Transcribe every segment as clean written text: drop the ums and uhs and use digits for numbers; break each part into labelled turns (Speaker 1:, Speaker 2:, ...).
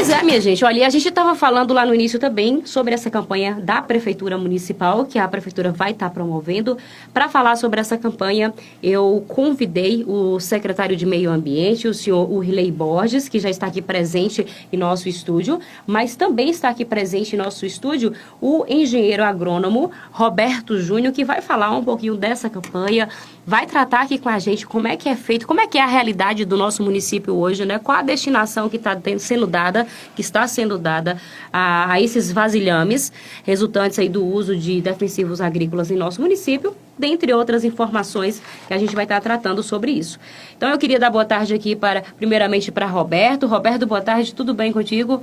Speaker 1: Pois é, minha gente. Olha, a gente estava falando lá no início também sobre essa campanha da Prefeitura Municipal, que a Prefeitura vai estar promovendo. Para falar sobre essa campanha, eu convidei o secretário de Meio Ambiente, o senhor Urley Borges, que já está aqui presente em nosso estúdio, mas também está aqui presente em nosso estúdio o engenheiro agrônomo Roberto Júnior, que vai falar um pouquinho dessa campanha, vai tratar aqui com a gente como é que é feito, como é que é a realidade do nosso município hoje, né? Qual a destinação que está sendo dada, que está sendo dada a esses vasilhames resultantes aí do uso de defensivos agrícolas em nosso município, dentre outras informações que a gente vai estar tratando sobre isso. Então eu queria dar boa tarde aqui primeiramente para Roberto. Roberto, boa tarde, tudo bem contigo?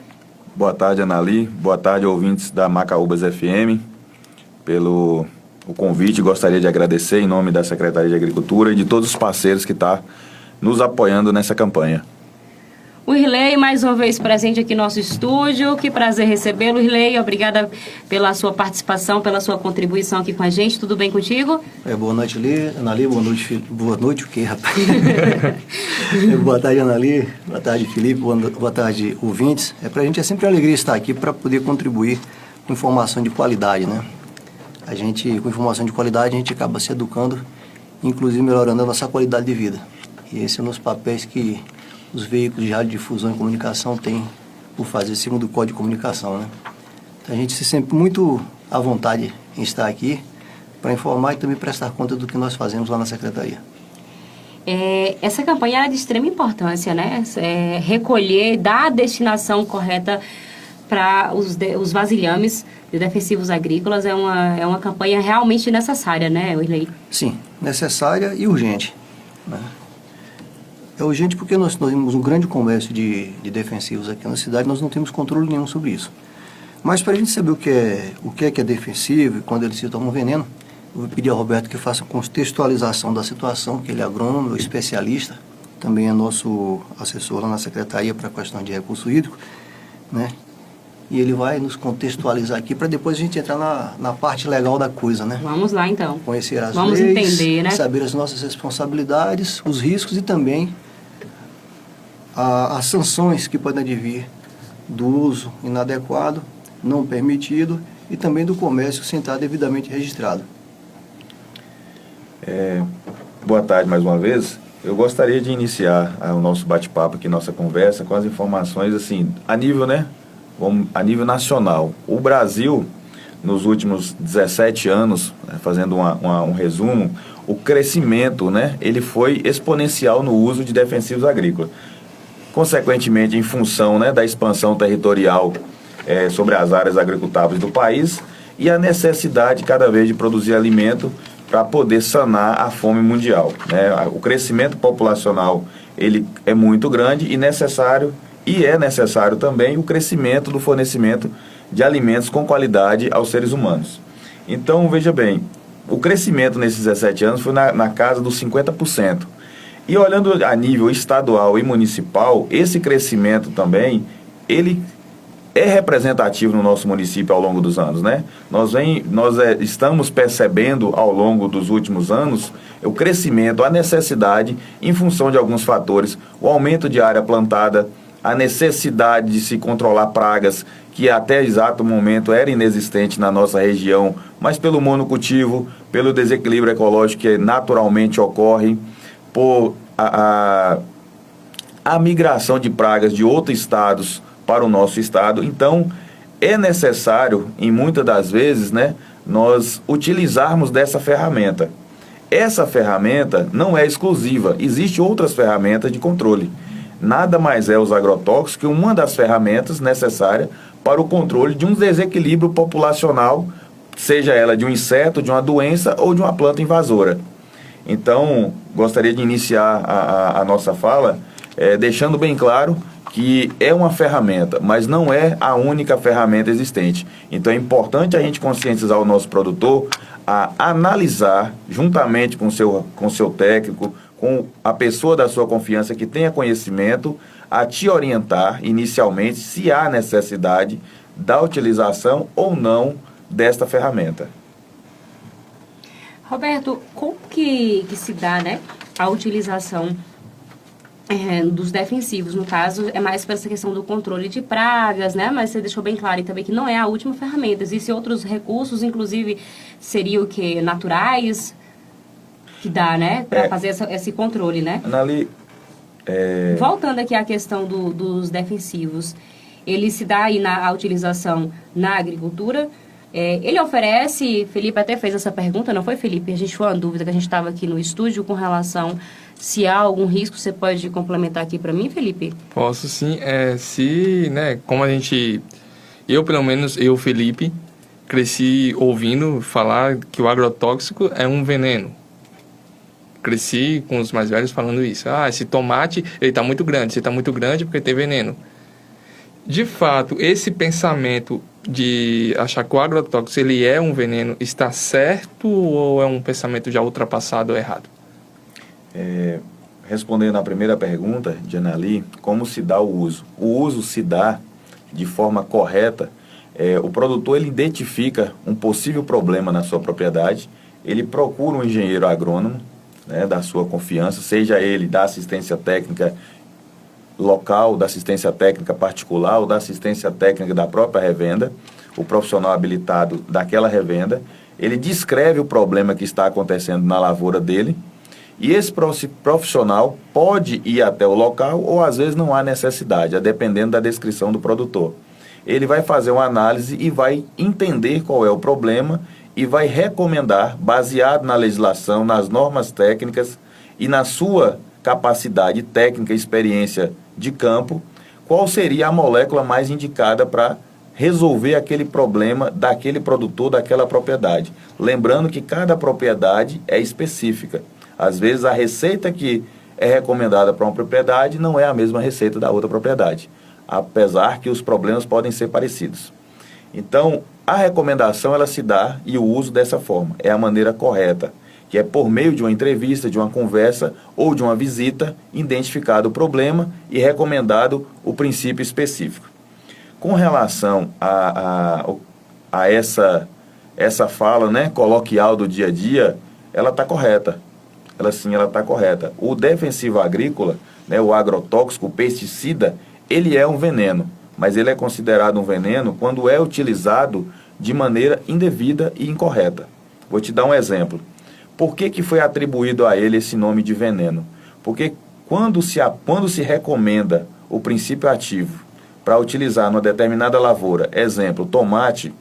Speaker 2: Boa tarde, Anali. Boa tarde, ouvintes da Macaúbas FM. Pelo o convite, gostaria de agradecer em nome da Secretaria de Agricultura e de todos os parceiros que estão nos apoiando nessa campanha.
Speaker 1: O Irley, mais uma vez presente aqui no nosso estúdio. Que prazer recebê-lo, Irley. Obrigada pela sua participação, pela sua contribuição aqui com a gente. Tudo bem contigo?
Speaker 3: Boa noite, Anali. Boa noite, o quê, rapaz? Boa tarde, Anali. Boa tarde, Felipe. Boa tarde, ouvintes. Para a gente é sempre uma alegria estar aqui para poder contribuir com informação de qualidade, né? Com informação de qualidade, a gente acaba se educando, inclusive melhorando a nossa qualidade de vida. E esse é um dos papéis que os veículos de radiodifusão e comunicação têm por fazer, segundo o Código de Comunicação, né? Então, a gente se sente muito à vontade em estar aqui para informar e também prestar conta do que nós fazemos lá na Secretaria.
Speaker 1: Essa campanha é de extrema importância, né? Recolher, dar a destinação correta para os vasilhames de defensivos agrícolas é uma campanha realmente necessária, né, Irley?
Speaker 3: Sim, necessária e urgente, né? É urgente porque nós temos um grande comércio de defensivos aqui na cidade, nós não temos controle nenhum sobre isso. Mas para a gente saber o que é defensivo e quando ele se torna um veneno, eu vou pedir ao Roberto que faça contextualização da situação, que ele é agrônomo, especialista, também é nosso assessor lá na Secretaria para a questão de recurso hídrico, né? E ele vai nos contextualizar aqui para depois a gente entrar na parte legal da coisa, né?
Speaker 1: Vamos lá, então.
Speaker 3: Conhecer as
Speaker 1: leis, entender, né?
Speaker 3: Saber as nossas responsabilidades, os riscos e também as sanções que podem advir do uso inadequado, não permitido e também do comércio sem estar devidamente registrado.
Speaker 2: Boa tarde mais uma vez. Eu gostaria de iniciar o nosso bate-papo aqui, nossa conversa, com as informações assim, a nível nacional. O Brasil, nos últimos 17 anos, fazendo um resumo, o crescimento, né, ele foi exponencial no uso de defensivos agrícolas. Consequentemente, em função, né, da expansão territorial sobre as áreas agricultáveis do país e a necessidade cada vez de produzir alimento para poder sanar a fome mundial, né? O crescimento populacional ele é muito grande e é necessário também o crescimento do fornecimento de alimentos com qualidade aos seres humanos. Então, veja bem, o crescimento nesses 17 anos foi na casa dos 50%. E olhando a nível estadual e municipal, esse crescimento também, ele é representativo no nosso município ao longo dos anos, né? Nós estamos percebendo ao longo dos últimos anos o crescimento, a necessidade, em função de alguns fatores, o aumento de área plantada, a necessidade de se controlar pragas que até exato momento era inexistente na nossa região, mas pelo monocultivo, pelo desequilíbrio ecológico que naturalmente ocorre, por a migração de pragas de outros estados para o nosso estado. Então, é necessário, em muitas das vezes, né, nós utilizarmos dessa ferramenta. Essa ferramenta não é exclusiva, existem outras ferramentas de controle. Nada mais é os agrotóxicos que uma das ferramentas necessárias para o controle de um desequilíbrio populacional, seja ela de um inseto, de uma doença ou de uma planta invasora. Então, gostaria de iniciar a nossa fala deixando bem claro que é uma ferramenta, mas não é a única ferramenta existente. Então é importante a gente conscientizar o nosso produtor a analisar, juntamente com o seu técnico, com a pessoa da sua confiança que tenha conhecimento, a te orientar inicialmente se há necessidade da utilização ou não desta ferramenta.
Speaker 1: Roberto, como que se dá, né, a utilização dos defensivos. No caso, é mais para essa questão do controle de pragas, né? Mas você deixou bem claro aí também que não é a última ferramenta. Existem outros recursos, inclusive, seria o quê? Naturais, que dá, né? Para fazer esse controle, né?
Speaker 2: Anali,
Speaker 1: Voltando aqui à questão dos defensivos, ele se dá aí a utilização na agricultura. Ele oferece, Felipe até fez essa pergunta, não foi, Felipe? A gente foi uma dúvida que a gente estava aqui no estúdio com relação se há algum risco. Você pode complementar aqui para mim, Felipe?
Speaker 4: Posso sim. Como a gente... pelo menos, Felipe, cresci ouvindo falar que o agrotóxico é um veneno. Cresci com os mais velhos falando isso. Esse tomate, ele está muito grande porque tem veneno. De fato, esse pensamento de achar que o agrotóxico ele é um veneno está certo ou é um pensamento já ultrapassado ou errado?
Speaker 2: Respondendo à primeira pergunta de Anali, como se dá o uso? O uso se dá de forma correta. O produtor ele identifica um possível problema na sua propriedade, ele procura um engenheiro agrônomo, né, da sua confiança, seja ele da assistência técnica local, da assistência técnica particular ou da assistência técnica da própria revenda, o profissional habilitado daquela revenda. Ele descreve o problema que está acontecendo na lavoura dele e esse profissional pode ir até o local ou às vezes não há necessidade, dependendo da descrição do produtor. Ele vai fazer uma análise e vai entender qual é o problema e vai recomendar, baseado na legislação, nas normas técnicas e na sua capacidade técnica e experiência de campo, qual seria a molécula mais indicada para resolver aquele problema daquele produtor, daquela propriedade. Lembrando que cada propriedade é específica. Às vezes a receita que é recomendada para uma propriedade não é a mesma receita da outra propriedade, apesar que os problemas podem ser parecidos. Então, a recomendação ela se dá e o uso dessa forma, é a maneira correta, que é por meio de uma entrevista, de uma conversa ou de uma visita, identificado o problema e recomendado o princípio específico. Com relação a essa fala, né, coloquial do dia a dia, ela está correta. Ela está correta. O defensivo agrícola, né, o agrotóxico, o pesticida, ele é um veneno, mas ele é considerado um veneno quando é utilizado de maneira indevida e incorreta. Vou te dar um exemplo. Por que foi atribuído a ele esse nome de veneno? Porque quando se recomenda o princípio ativo para utilizar numa determinada lavoura, exemplo, tomate,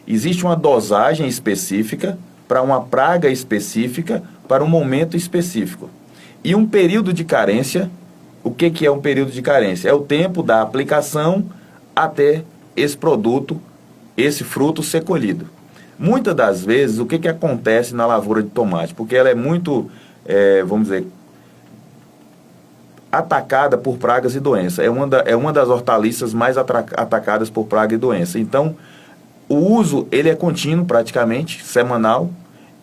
Speaker 2: existe uma dosagem específica para uma praga específica, para um momento específico. E um período de carência, o que é um período de carência? É o tempo da aplicação até esse produto, esse fruto ser colhido. Muitas das vezes, o que acontece na lavoura de tomate? Porque ela é muito, vamos dizer, atacada por pragas e doenças. É uma das hortaliças mais atacadas por praga e doença. Então, o uso ele é contínuo, praticamente, semanal,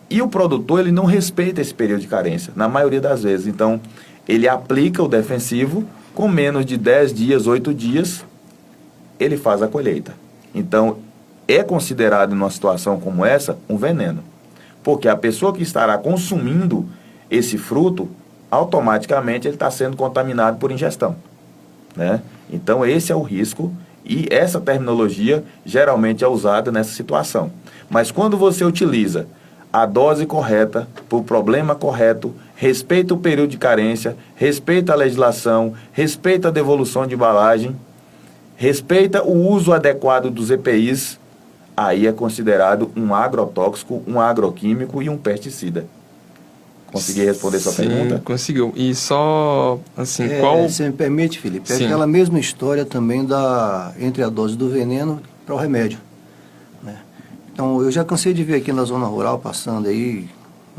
Speaker 2: e o produtor ele não respeita esse período de carência, na maioria das vezes. Então, ele aplica o defensivo, com menos de 10 dias, 8 dias, ele faz a colheita. Então, é considerado, numa situação como essa, um veneno. Porque a pessoa que estará consumindo esse fruto, automaticamente ele está sendo contaminado por ingestão, né? Então, esse é o risco e essa terminologia geralmente é usada nessa situação. Mas quando você utiliza a dose correta, para o problema correto, respeita o período de carência, respeita a legislação, respeita a devolução de embalagem, respeita o uso adequado dos EPIs, aí é considerado um agrotóxico, um agroquímico e um pesticida. Consegui responder sua pergunta?
Speaker 4: Sim, conseguiu. E só, assim,
Speaker 3: Se me permite, Felipe,
Speaker 4: Sim.
Speaker 3: é aquela mesma história também entre a dose do veneno para o remédio, né? Então, eu já cansei de ver aqui na zona rural, passando aí,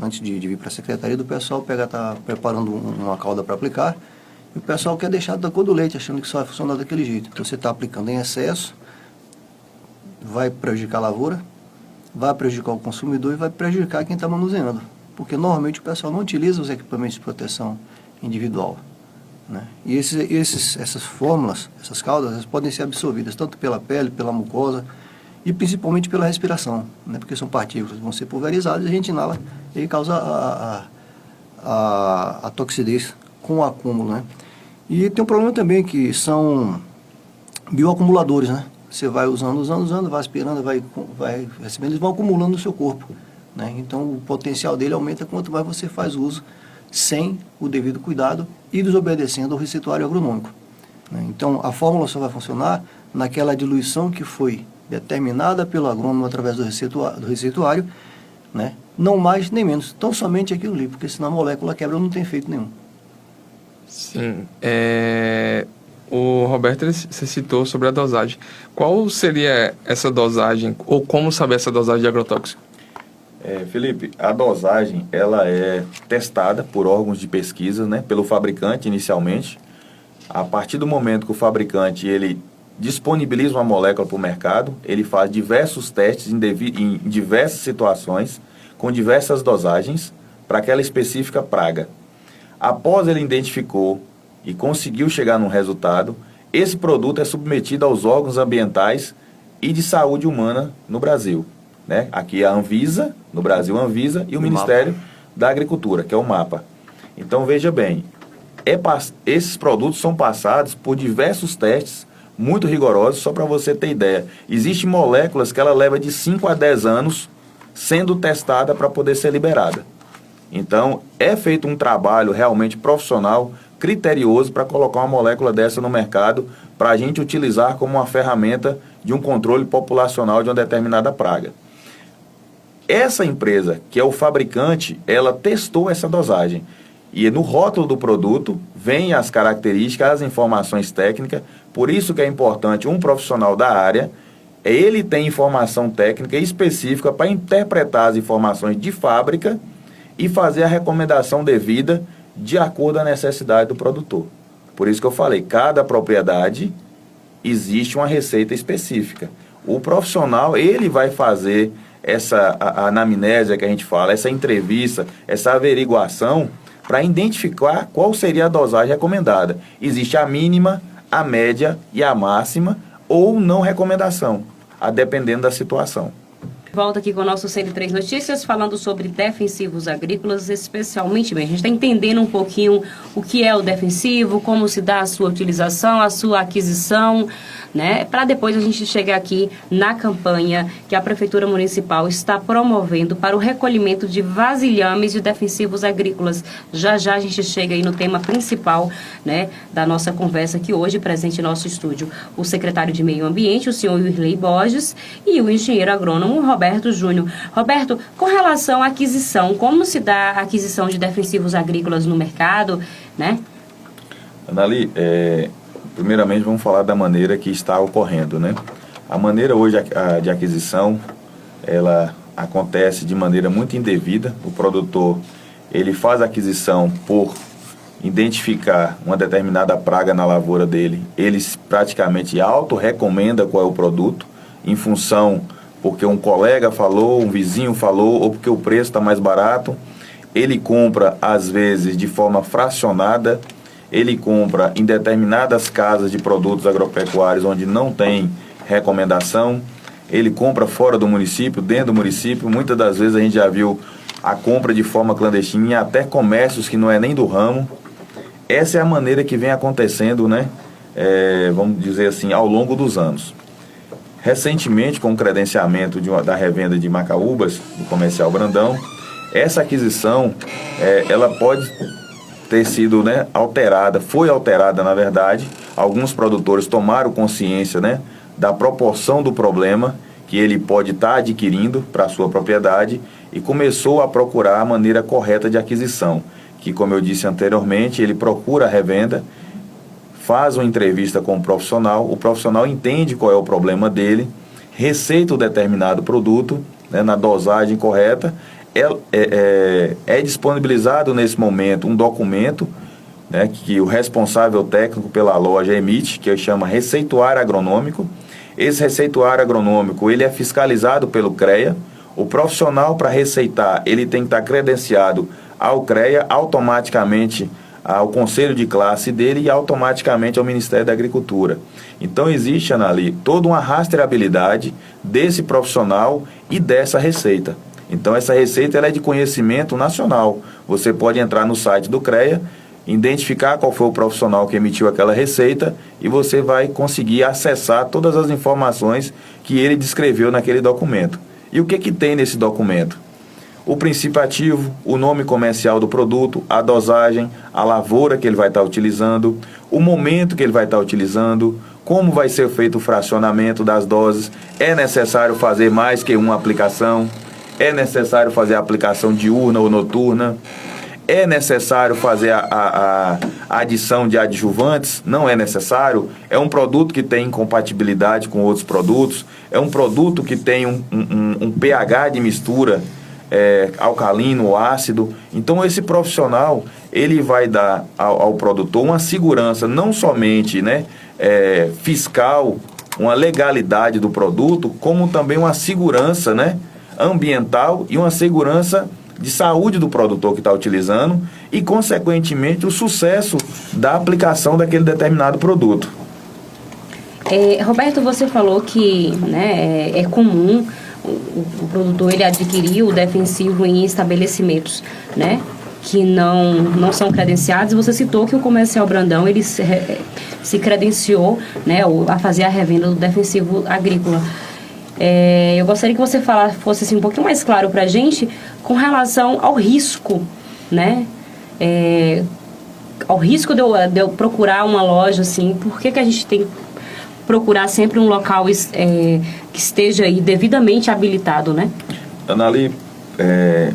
Speaker 3: antes de vir para a secretaria, do pessoal tá preparando uma calda para aplicar, e o pessoal quer deixar da cor do leite, achando que só vai funcionar daquele jeito. Então, você está aplicando em excesso, vai prejudicar a lavoura, vai prejudicar o consumidor e vai prejudicar quem está manuseando. Porque normalmente o pessoal não utiliza os equipamentos de proteção individual, né? E essas fórmulas, essas caldas, elas podem ser absorvidas tanto pela pele, pela mucosa e principalmente pela respiração, né? Porque são partículas que vão ser pulverizadas e a gente inala e causa a toxidez com o acúmulo, né? E tem um problema também que são bioacumuladores, né? Você vai usando, vai aspirando, vai recebendo, eles vão acumulando no seu corpo, né? Então, o potencial dele aumenta quanto mais você faz uso sem o devido cuidado e desobedecendo ao receituário agronômico, né? Então, a fórmula só vai funcionar naquela diluição que foi determinada pelo agrônomo através do receituário, né? Não mais nem menos, tão somente aquilo ali, porque senão a molécula quebra não tem efeito nenhum.
Speaker 4: Sim. O Roberto, você citou sobre a dosagem. Qual seria essa dosagem, ou como saber essa dosagem de agrotóxico?
Speaker 2: Felipe, a dosagem ela é testada por órgãos de pesquisa, né, pelo fabricante inicialmente. A partir do momento que o fabricante ele disponibiliza uma molécula para o mercado, ele faz diversos testes em diversas situações, com diversas dosagens, para aquela específica praga. Após ele identificou e conseguiu chegar num resultado, esse produto é submetido aos órgãos ambientais e de saúde humana no Brasil, né? Aqui a Anvisa, no Brasil a Anvisa, e o Ministério da Agricultura, que é o MAPA. Então veja bem, esses produtos são passados por diversos testes muito rigorosos, só para você ter ideia. Existem moléculas que ela leva de 5 a 10 anos sendo testada para poder ser liberada. Então, é feito um trabalho realmente profissional, criterioso, para colocar uma molécula dessa no mercado, para a gente utilizar como uma ferramenta de um controle populacional de uma determinada praga. Essa empresa, que é o fabricante, ela testou essa dosagem. E no rótulo do produto, vem as características, as informações técnicas, por isso que é importante um profissional da área, ele tem informação técnica específica para interpretar as informações de fábrica e fazer a recomendação devida de acordo com a necessidade do produtor. Por isso que eu falei, cada propriedade existe uma receita específica. O profissional, ele vai fazer essa anamnésia que a gente fala, essa entrevista, essa averiguação, para identificar qual seria a dosagem recomendada. Existe a mínima, a média e a máxima, ou não recomendação, a dependendo da situação.
Speaker 1: Volta aqui com o nosso 103 Notícias, falando sobre defensivos agrícolas, especialmente, bem, a gente está entendendo um pouquinho o que é o defensivo, como se dá a sua utilização, a sua aquisição, né? Para depois a gente chegar aqui na campanha que a Prefeitura Municipal está promovendo para o recolhimento de vasilhames de defensivos agrícolas. Já já a gente chega aí no tema principal, né, da nossa conversa aqui hoje, presente em nosso estúdio, o secretário de Meio Ambiente, o senhor Wirley Borges, e o engenheiro agrônomo Roberto Júnior. Roberto, com relação à aquisição, como se dá a aquisição de defensivos agrícolas no mercado, né?
Speaker 2: Anali, primeiramente vamos falar da maneira que está ocorrendo, né? A maneira hoje de aquisição, ela acontece de maneira muito indevida. O produtor, ele faz a aquisição por identificar uma determinada praga na lavoura dele. Ele praticamente auto-recomenda qual é o produto, em função porque um colega falou, um vizinho falou, ou porque o preço está mais barato. Ele compra, às vezes, de forma fracionada. Ele compra em determinadas casas de produtos agropecuários onde não tem recomendação. Ele compra fora do município, dentro do município. Muitas das vezes a gente já viu a compra de forma clandestina em até comércios que não é nem do ramo. Essa é a maneira que vem acontecendo, né? Vamos dizer assim, ao longo dos anos. Recentemente, com o credenciamento da revenda de Macaúbas, do Comercial Brandão, essa aquisição, ela pode ter sido, né, alterada, foi alterada na verdade. Alguns produtores tomaram consciência, né, da proporção do problema que ele pode estar adquirindo para a sua propriedade e começou a procurar a maneira correta de aquisição, que, como eu disse anteriormente, ele procura a revenda, faz uma entrevista com o profissional entende qual é o problema dele, receita o determinado produto, né, na dosagem correta. É disponibilizado nesse momento um documento, né, que o responsável técnico pela loja emite, que chama receituário agronômico. Esse receituário agronômico, ele é fiscalizado pelo CREA. O profissional, para receitar, ele tem que estar credenciado ao CREA, automaticamente ao conselho de classe dele e automaticamente ao Ministério da Agricultura. Então existe, Anali, toda uma rastreabilidade desse profissional e dessa receita. Então essa receita ela é de conhecimento nacional. Você pode entrar no site do CREA, identificar qual foi o profissional que emitiu aquela receita e você vai conseguir acessar todas as informações que ele descreveu naquele documento. E o que tem nesse documento? O princípio ativo, o nome comercial do produto, a dosagem, a lavoura que ele vai estar utilizando, o momento que ele vai estar utilizando, como vai ser feito o fracionamento das doses, é necessário fazer mais que uma aplicação, é necessário fazer a aplicação diurna ou noturna, é necessário fazer a adição de adjuvantes, não é necessário, é um produto que tem incompatibilidade com outros produtos, é um produto que tem um pH de mistura alcalino ou ácido. Então esse profissional ele vai dar ao produtor uma segurança não somente fiscal, uma legalidade do produto, como também uma segurança ambiental e uma segurança de saúde do produtor que está utilizando e, consequentemente, o sucesso da aplicação daquele determinado produto.
Speaker 1: Roberto, você falou que é comum o produtor ele adquirir o defensivo em estabelecimentos, que não são credenciados. Você citou que o Comercial Brandão ele se credenciou a fazer a revenda do defensivo agrícola. Eu gostaria que você fosse assim, um pouquinho mais claro para a gente com relação ao risco, ao risco de eu procurar uma loja, assim, por que a gente tem que procurar sempre um local que esteja aí devidamente habilitado,
Speaker 2: Anali,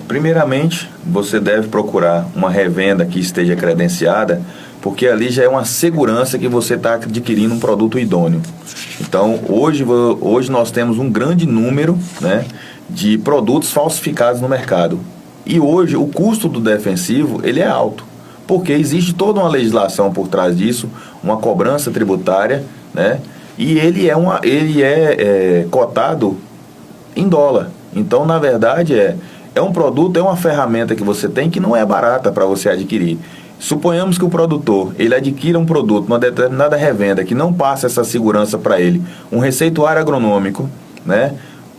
Speaker 2: primeiramente, você deve procurar uma revenda que esteja credenciada, porque ali já é uma segurança que você está adquirindo um produto idôneo. Então, hoje nós temos um grande número de produtos falsificados no mercado. E hoje o custo do defensivo ele é alto, porque existe toda uma legislação por trás disso, uma cobrança tributária, e ele é cotado em dólar. Então, na verdade, é um produto, é uma ferramenta que você tem que não é barata para você adquirir. Suponhamos que o produtor, ele adquira um produto, uma determinada revenda, que não passa essa segurança para ele, um receituário agronômico,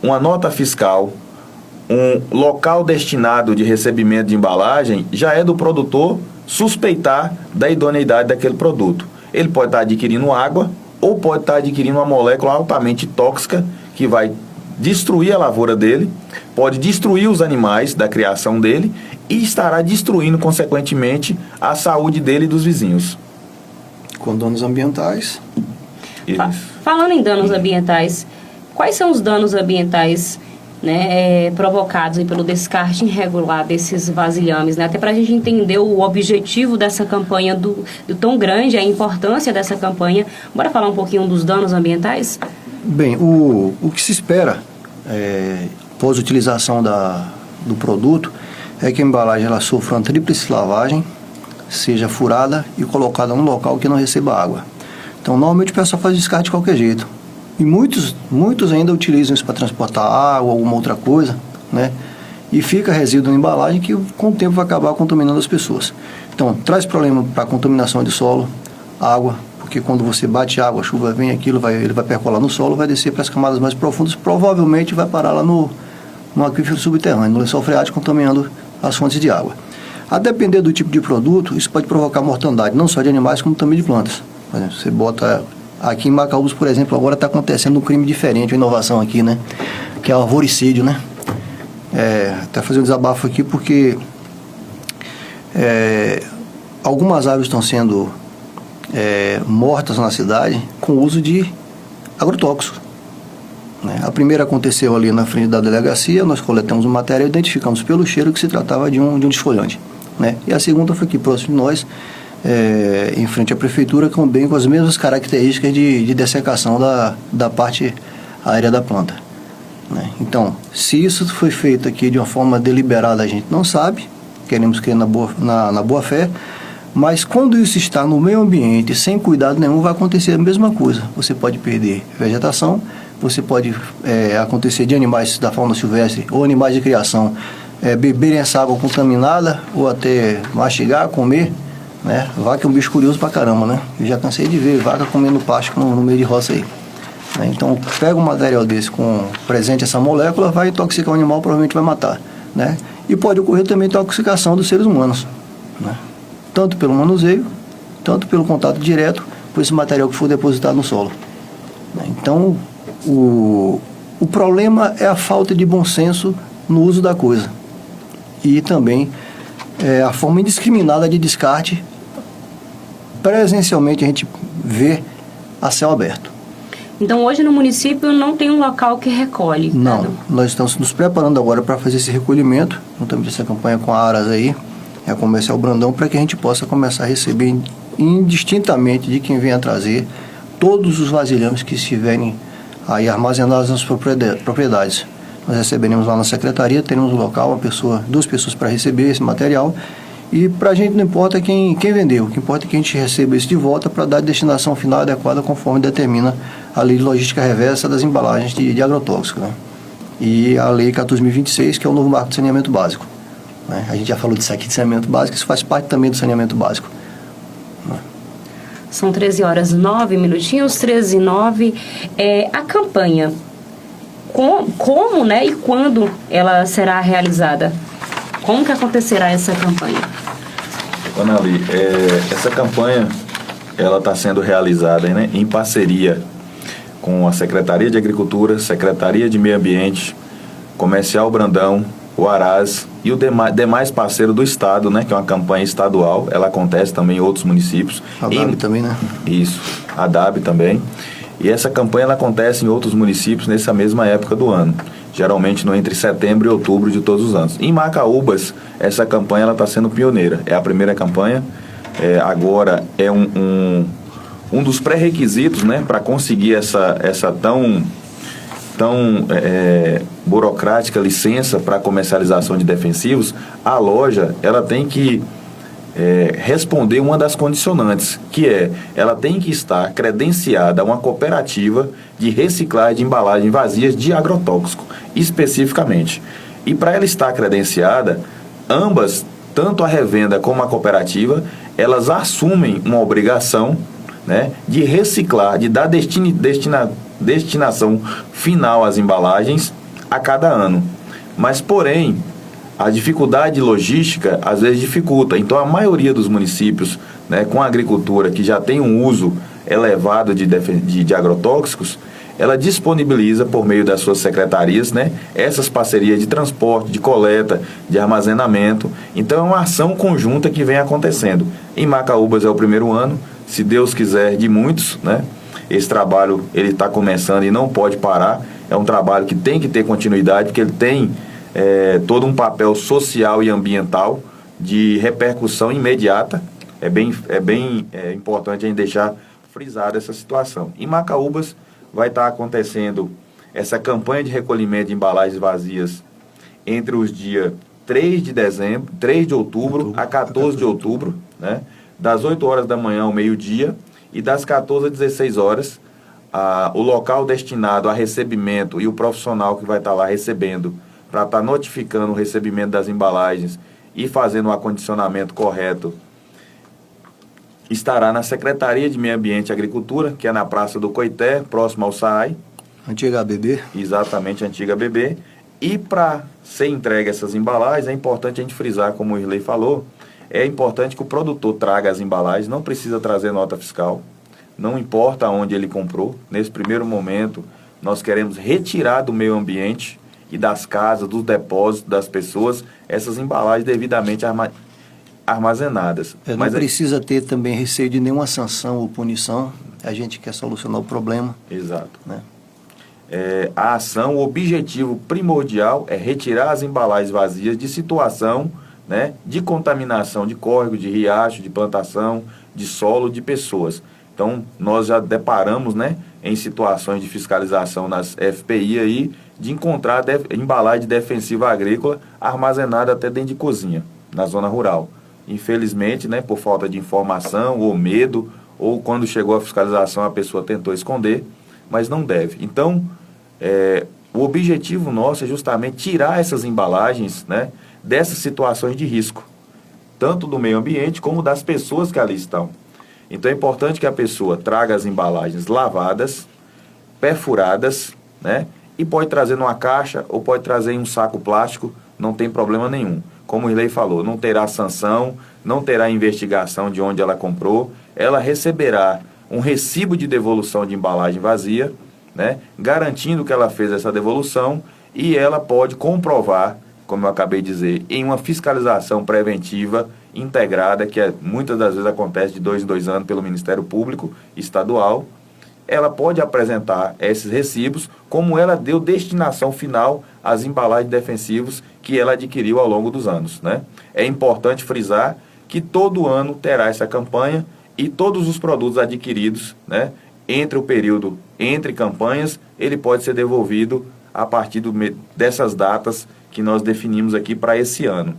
Speaker 2: uma nota fiscal, um local destinado de recebimento de embalagem, já é do produtor suspeitar da idoneidade daquele produto. Ele pode estar adquirindo água ou pode estar adquirindo uma molécula altamente tóxica que vai destruir a lavoura dele, pode destruir os animais da criação dele e estará destruindo, consequentemente, a saúde dele e dos vizinhos.
Speaker 3: Com danos ambientais.
Speaker 1: Falando em danos ambientais, quais são os danos ambientais provocados aí pelo descarte irregular desses vasilhames? Até para a gente entender o objetivo dessa campanha, do tão grande, a importância dessa campanha. Bora falar um pouquinho dos danos ambientais?
Speaker 3: Bem, o que se espera após a utilização do produto é que a embalagem ela sofra uma tríplice lavagem, seja furada e colocada num local que não receba água. Então, normalmente o pessoal faz descarte de qualquer jeito. E muitos ainda utilizam isso para transportar água ou alguma outra coisa, e fica resíduo na embalagem que com o tempo vai acabar contaminando as pessoas. Então, traz problema para a contaminação de solo, água, porque quando você bate água, a chuva vem, ele vai percolar no solo, vai descer para as camadas mais profundas, provavelmente vai parar lá no aquífero subterrâneo, no lençol freático, contaminando as fontes de água. A depender do tipo de produto, isso pode provocar mortandade, não só de animais, como também de plantas. Por exemplo, você bota... Aqui em Macaúbas, por exemplo, agora está acontecendo um crime diferente, uma inovação aqui, que é o arvoricídio, Até fazer um desabafo aqui porque algumas aves estão sendo mortas na cidade com o uso de agrotóxicos. A primeira aconteceu ali na frente da delegacia, nós coletamos o material e identificamos pelo cheiro que se tratava de um desfolhante. E a segunda foi aqui próximo de nós, em frente à prefeitura, também com as mesmas características de dessecação da parte aérea da planta. Então, se isso foi feito aqui de uma forma deliberada, a gente não sabe, queremos crer na boa fé, mas quando isso está no meio ambiente, sem cuidado nenhum, vai acontecer a mesma coisa. Você pode perder vegetação, você pode acontecer de animais da fauna silvestre ou animais de criação beberem essa água contaminada ou até mastigar, comer. Vaca é um bicho curioso pra caramba, Eu já cansei de ver vaca comendo pasto no meio de roça aí. Então, pega um material desse com presente essa molécula, vai intoxicar o animal, provavelmente vai matar, E pode ocorrer também intoxicação dos seres humanos, tanto pelo manuseio, tanto pelo contato direto com esse material que for depositado no solo. Então, o problema é a falta de bom senso no uso da coisa. E também a forma indiscriminada de descarte. Presencialmente a gente vê a céu aberto.
Speaker 1: Então, hoje no município não tem um local que recolhe?
Speaker 3: Não,
Speaker 1: né?
Speaker 3: nós estamos nos preparando agora para fazer esse recolhimento, juntamente essa campanha com a Aras aí, a Comercial Brandão, para que a gente possa começar a receber indistintamente de quem venha trazer todos os vasilhames que estiverem aí armazenados nas propriedades. Nós receberemos lá na secretaria, teremos um local, duas pessoas para receber esse material. E para a gente não importa quem vendeu, o que importa é que a gente receba isso de volta para dar a destinação final adequada conforme determina a Lei de Logística Reversa das embalagens de agrotóxico, né? E a Lei 14.026, que é o novo marco de saneamento básico, né? A gente já falou disso aqui de saneamento básico, isso faz parte também do saneamento básico, né?
Speaker 1: São 13 horas 9 minutinhos, 13 e 9. A campanha, como, né, e quando ela será realizada? Como que acontecerá essa campanha?
Speaker 2: Anali, essa campanha ela está sendo realizada, né, em parceria com a Secretaria de Agricultura, Secretaria de Meio Ambiente, Comercial Brandão, o Aras e o demais parceiros do Estado, né, que é uma campanha estadual. Ela acontece também em outros municípios.
Speaker 3: A DAB também, né?
Speaker 2: Isso, a DAB também. E essa campanha ela acontece em outros municípios nessa mesma época do ano, geralmente no entre setembro e outubro de todos os anos. Em Macaúbas, essa campanha está sendo pioneira. É a primeira campanha. Agora é um dos pré-requisitos, né, para conseguir essa tão burocrática licença para comercialização de defensivos. A loja ela tem que responder uma das condicionantes, que ela tem que estar credenciada a uma cooperativa de reciclagem de embalagens vazias de agrotóxico, especificamente. E para ela estar credenciada, ambas, tanto a revenda como a cooperativa, elas assumem uma obrigação, né, de reciclar, de dar destinação final às embalagens a cada ano. Mas, porém, a dificuldade logística às vezes dificulta. Então, a maioria dos municípios, né, com a agricultura que já tem um uso elevado de agrotóxicos, ela disponibiliza por meio das suas secretarias, né, essas parcerias de transporte, de coleta, de armazenamento. Então, é uma ação conjunta que vem acontecendo. Em Macaúbas é o primeiro ano, se Deus quiser, de muitos, né? Esse trabalho ele está começando e não pode parar. É um trabalho que tem que ter continuidade, porque ele tem todo um papel social e ambiental de repercussão imediata. É bem importante a gente deixar frisada essa situação. Em Macaúbas vai estar acontecendo essa campanha de recolhimento de embalagens vazias entre os dias 3 de outubro a 14 de outubro, né? Das 8 horas da manhã ao meio-dia e das 14 às 16 horas, o local destinado a recebimento e o profissional que vai estar lá recebendo, para estar notificando o recebimento das embalagens e fazendo o acondicionamento correto, estará na Secretaria de Meio Ambiente e Agricultura, que é na Praça do Coité, próximo ao SAAI.
Speaker 3: Antiga ABB.
Speaker 2: Exatamente, antiga ABB. E para ser entregue essas embalagens, é importante a gente frisar, como o Irley falou, é importante que o produtor traga as embalagens, não precisa trazer nota fiscal, não importa onde ele comprou. Nesse primeiro momento, nós queremos retirar do meio ambiente e das casas, dos depósitos das pessoas, essas embalagens devidamente armazenadas.
Speaker 3: Não precisa ter também receio de nenhuma sanção ou punição, a gente quer solucionar o problema.
Speaker 2: Exato.
Speaker 3: Né?
Speaker 2: A ação, o objetivo primordial é retirar as embalagens vazias de situação, né, de contaminação de córrego, de riacho, de plantação, de solo, de pessoas. Então, nós já deparamos, né, em situações de fiscalização nas FPI aí, de encontrar embalagem de defensiva agrícola armazenada até dentro de cozinha, na zona rural. Infelizmente, né, por falta de informação ou medo, ou quando chegou a fiscalização a pessoa tentou esconder, mas não deve. Então, o objetivo nosso é justamente tirar essas embalagens, né, dessas situações de risco, tanto do meio ambiente como das pessoas que ali estão. Então é importante que a pessoa traga as embalagens lavadas, perfuradas, né, e pode trazer numa caixa ou pode trazer em um saco plástico, não tem problema nenhum. Como o Irley falou, não terá sanção, não terá investigação de onde ela comprou, ela receberá um recibo de devolução de embalagem vazia, né, garantindo que ela fez essa devolução, e ela pode comprovar, como eu acabei de dizer, em uma fiscalização preventiva integrada, que muitas das vezes acontece de 2 em 2 anos pelo Ministério Público Estadual. Ela pode apresentar esses recibos como ela deu destinação final às embalagens defensivas que ela adquiriu ao longo dos anos, né? É importante frisar que todo ano terá essa campanha e todos os produtos adquiridos, né, entre o período entre campanhas, ele pode ser devolvido a partir dessas datas que nós definimos aqui para esse ano.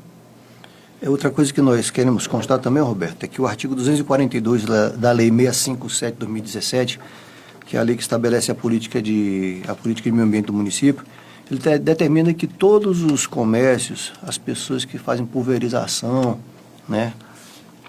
Speaker 3: Outra coisa que nós queremos constar também, Roberto, é que o artigo 242 da Lei 657 de 2017, que é a lei que estabelece a política de meio ambiente do município, ele determina que todos os comércios, as pessoas que fazem pulverização, né,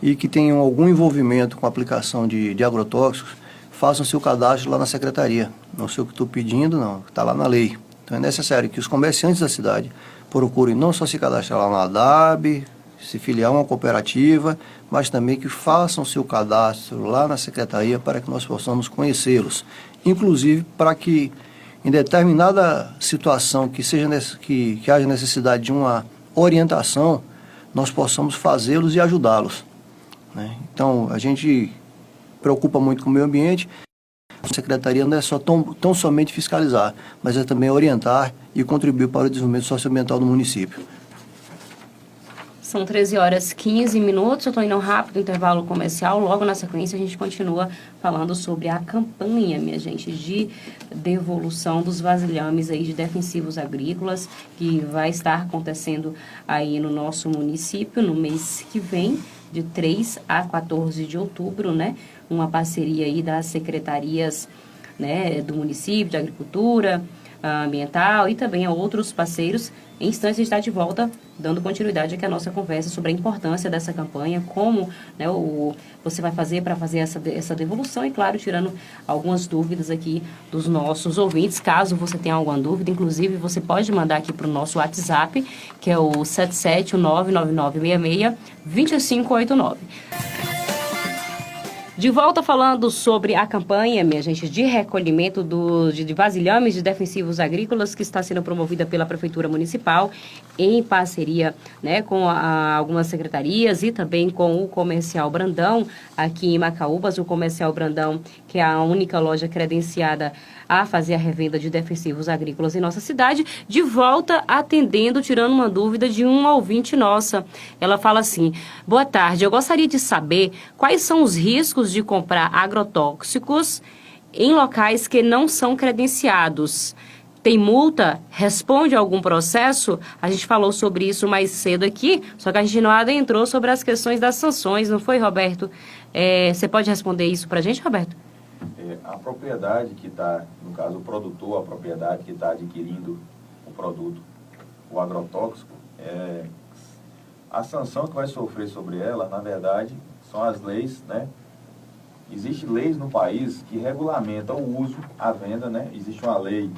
Speaker 3: e que tenham algum envolvimento com a aplicação de agrotóxicos, façam seu cadastro lá na secretaria. Não sei o que estou pedindo, não, está lá na lei. Então é necessário que os comerciantes da cidade procurem não só se cadastrar lá na ADAB, se filiar a uma cooperativa, mas também que façam seu cadastro lá na secretaria para que nós possamos conhecê-los. Inclusive para que, em determinada situação que haja necessidade de uma orientação, nós possamos fazê-los e ajudá-los, né? Então, a gente preocupa muito com o meio ambiente. A secretaria não é só tão somente fiscalizar, mas é também orientar e contribuir para o desenvolvimento socioambiental do município.
Speaker 1: São 13h15. Eu estou indo rápido, intervalo comercial. Logo na sequência, a gente continua falando sobre a campanha, minha gente, de devolução dos vasilhames aí de defensivos agrícolas, que vai estar acontecendo aí no nosso município no mês que vem, de 3 a 14 de outubro, né? Uma parceria aí das secretarias, né, do município, de agricultura, ambiental e também a outros parceiros. Em instantes, a gente está de volta, dando continuidade aqui à nossa conversa sobre a importância dessa campanha, como, né, você vai fazer para fazer essa devolução e, claro, tirando algumas dúvidas aqui dos nossos ouvintes. Caso você tenha alguma dúvida, inclusive, você pode mandar aqui para o nosso WhatsApp, que é o 77999662589. De volta falando sobre a campanha, minha gente, de recolhimento de vasilhames de defensivos agrícolas que está sendo promovida pela Prefeitura Municipal em parceria, né, com algumas secretarias e também com o Comercial Brandão aqui em Macaúbas. O Comercial Brandão, que é a única loja credenciada a fazer a revenda de defensivos agrícolas em nossa cidade, de volta atendendo, tirando uma dúvida de uma ouvinte nossa. Ela fala assim: boa tarde, eu gostaria de saber quais são os riscos de comprar agrotóxicos em locais que não são credenciados. Tem multa? Responde a algum processo? A gente falou sobre isso mais cedo aqui, só que a gente não adentrou sobre as questões das sanções, não foi, Roberto? Você pode responder isso para a gente, Roberto?
Speaker 2: A propriedade que está, no caso o produtor, a propriedade que está adquirindo o produto, o agrotóxico, a sanção que vai sofrer sobre ela, na verdade, são as leis, né? Existem leis no país que regulamentam o uso, a venda, né? Existe uma lei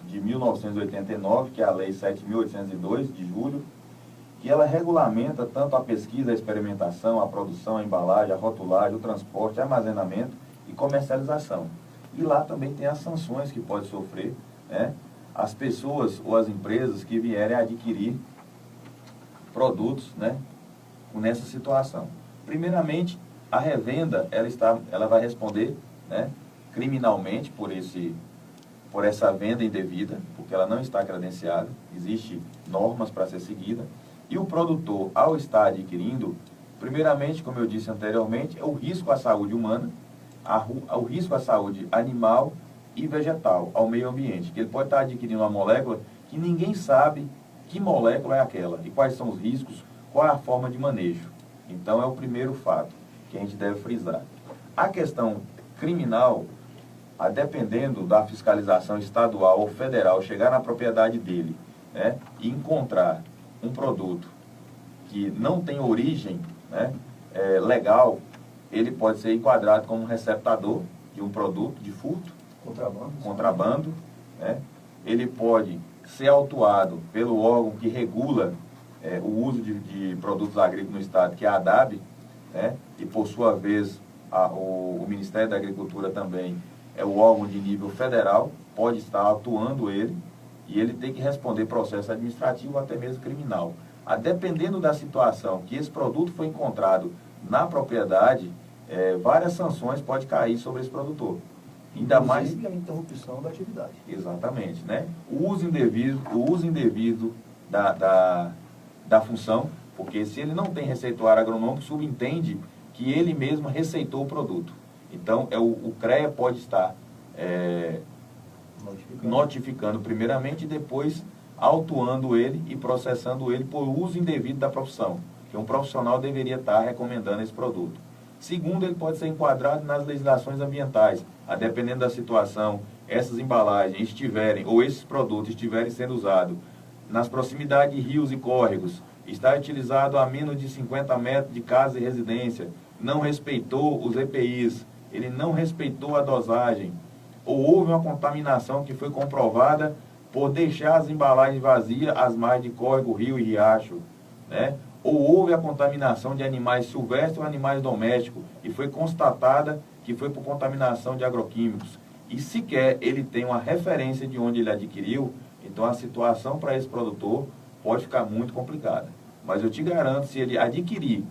Speaker 2: de 1989, que é a Lei 7.802, de julho, que ela regulamenta tanto a pesquisa, a experimentação, a produção, a embalagem, a rotulagem, o transporte, armazenamento e comercialização. E lá também tem as sanções que pode sofrer, né, as pessoas ou as empresas que vierem a adquirir produtos, né, nessa situação. Primeiramente, a revenda, ela vai responder, né, criminalmente por essa venda indevida, porque ela não está credenciada, existem normas para ser seguida. E o produtor, ao estar adquirindo, primeiramente, como eu disse anteriormente, é o risco à saúde humana, o risco à saúde animal e vegetal, ao meio ambiente, que ele pode estar adquirindo uma molécula que ninguém sabe que molécula é aquela e quais são os riscos, qual é a forma de manejo. Então, é o primeiro fato que a gente deve frisar. A questão criminal, dependendo da fiscalização estadual ou federal, chegar na propriedade dele, né, e encontrar um produto que não tem origem, né, legal, ele pode ser enquadrado como um receptador de um produto de furto, contrabando, né? Ele pode ser autuado pelo órgão que regula o uso de produtos agrícolas no Estado, que é a ADAB, né? E por sua vez o Ministério da Agricultura também é o órgão de nível federal, pode estar atuando ele, e ele tem que responder processo administrativo ou até mesmo criminal. Dependendo da situação que esse produto foi encontrado na propriedade, várias sanções podem cair sobre esse produtor. Ainda mais
Speaker 3: a interrupção da atividade.
Speaker 2: Exatamente, né? O uso indevido da função, porque se ele não tem receituário agronômico, subentende que ele mesmo receitou o produto. Então, o CREA pode estar notificando primeiramente e depois autuando ele e processando ele por uso indevido da profissão, que um profissional deveria estar recomendando esse produto. Segundo, ele pode ser enquadrado nas legislações ambientais, dependendo da situação, essas embalagens estiverem, ou esses produtos estiverem sendo usados nas proximidades de rios e córregos, está utilizado a menos de 50 metros de casa e residência, não respeitou os EPIs, ele não respeitou a dosagem, ou houve uma contaminação que foi comprovada por deixar as embalagens vazias às margens de córrego, rio e riacho, né? Ou houve a contaminação de animais silvestres ou animais domésticos, e foi constatada que foi por contaminação de agroquímicos, e sequer ele tem uma referência de onde ele adquiriu, então a situação para esse produtor pode ficar muito complicada. Mas eu te garanto, se ele adquirir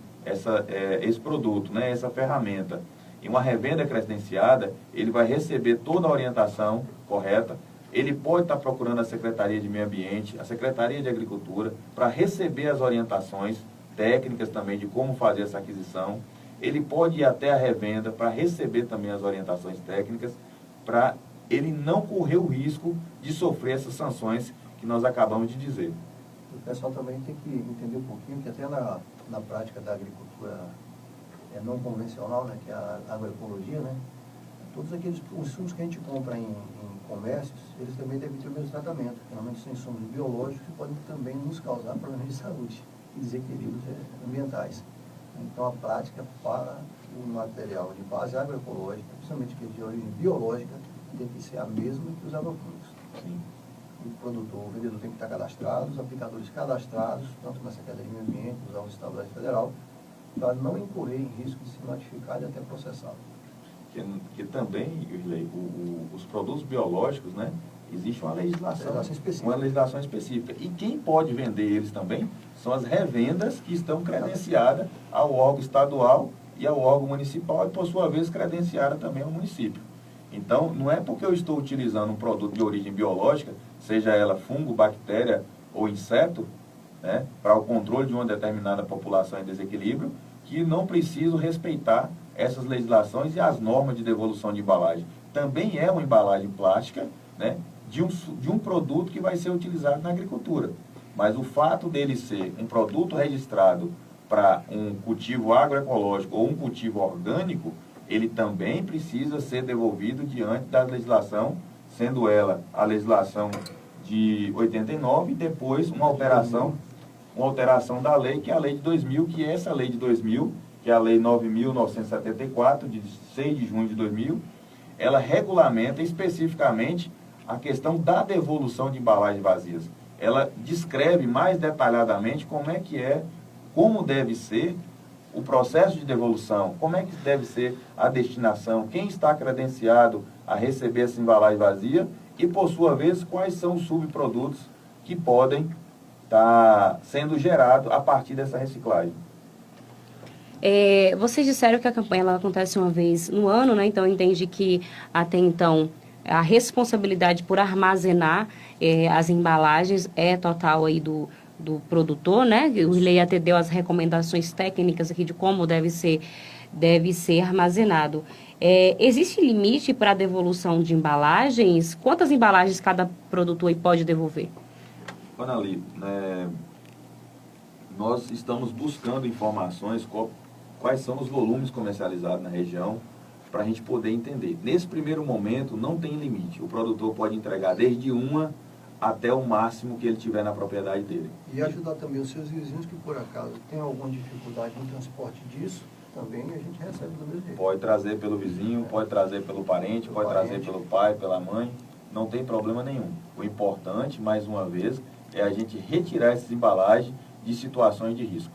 Speaker 2: esse produto, né, essa ferramenta, em uma revenda credenciada, ele vai receber toda a orientação correta. Ele pode estar procurando a Secretaria de Meio Ambiente, a Secretaria de Agricultura, para receber as orientações técnicas também de como fazer essa aquisição. Ele pode ir até a revenda para receber também as orientações técnicas, para ele não correr o risco de sofrer essas sanções que nós acabamos de dizer.
Speaker 3: O pessoal também tem que entender um pouquinho que até na prática da agricultura não convencional, né, que é a agroecologia, né, todos aqueles insumos que a gente compra em comércios, eles também devem ter o mesmo tratamento. Geralmente são insumos biológicos que podem também nos causar problemas de saúde e desequilíbrios ambientais. Então, a prática para o material de base agroecológica, principalmente que é de origem biológica, tem que ser a mesma que os agroquímicos.
Speaker 2: Sim.
Speaker 3: O produtor, o vendedor tem que estar cadastrado, os aplicadores cadastrados, tanto na Secretaria de Meio Ambiente, nos órgãos estaduais e federal, para não incorrer em risco de ser notificado e até processado.
Speaker 2: Que também, Irlei, os produtos biológicos, né, existe uma legislação específica. E quem pode vender eles também são as revendas que estão credenciadas ao órgão estadual e ao órgão municipal, e por sua vez credenciada também ao município. Então, não é porque eu estou utilizando um produto de origem biológica, seja ela fungo, bactéria ou inseto, né, para o controle de uma determinada população em desequilíbrio, que não preciso respeitar essas legislações e as normas de devolução de embalagem. Também é uma embalagem plástica, né, de um produto que vai ser utilizado na agricultura. Mas o fato dele ser um produto registrado para um cultivo agroecológico ou um cultivo orgânico, ele também precisa ser devolvido diante da legislação, sendo ela a legislação de 89 e depois uma alteração da lei, que é a lei de 2000, que é essa lei de 2000, que é a lei 9.974, de 6 de junho de 2000, ela regulamenta especificamente a questão da devolução de embalagens vazias. Ela descreve mais detalhadamente como deve ser o processo de devolução, como é que deve ser a destinação, quem está credenciado a receber essa embalagem vazia e, por sua vez, quais são os subprodutos que podem estar sendo gerados a partir dessa reciclagem.
Speaker 1: Vocês disseram que a campanha ela acontece uma vez no ano, né? Então, entende que até então a responsabilidade por armazenar as embalagens é total aí do produtor, né? O Irlei até deu as recomendações técnicas aqui de como deve ser armazenado. Existe limite para a devolução de embalagens? Quantas embalagens cada produtor aí pode devolver?
Speaker 2: Anali, nós estamos buscando informações quais são os volumes comercializados na região, para a gente poder entender. Nesse primeiro momento, não tem limite. O produtor pode entregar desde uma até o máximo que ele tiver na propriedade dele.
Speaker 3: E ajudar também os seus vizinhos que, por acaso, têm alguma dificuldade no transporte disso, também a gente recebe do mesmo jeito.
Speaker 2: Pode trazer pelo vizinho, pode trazer pelo parente, trazer pelo pai, pela mãe, não tem problema nenhum. O importante, mais uma vez, é a gente retirar essas embalagens de situações de risco.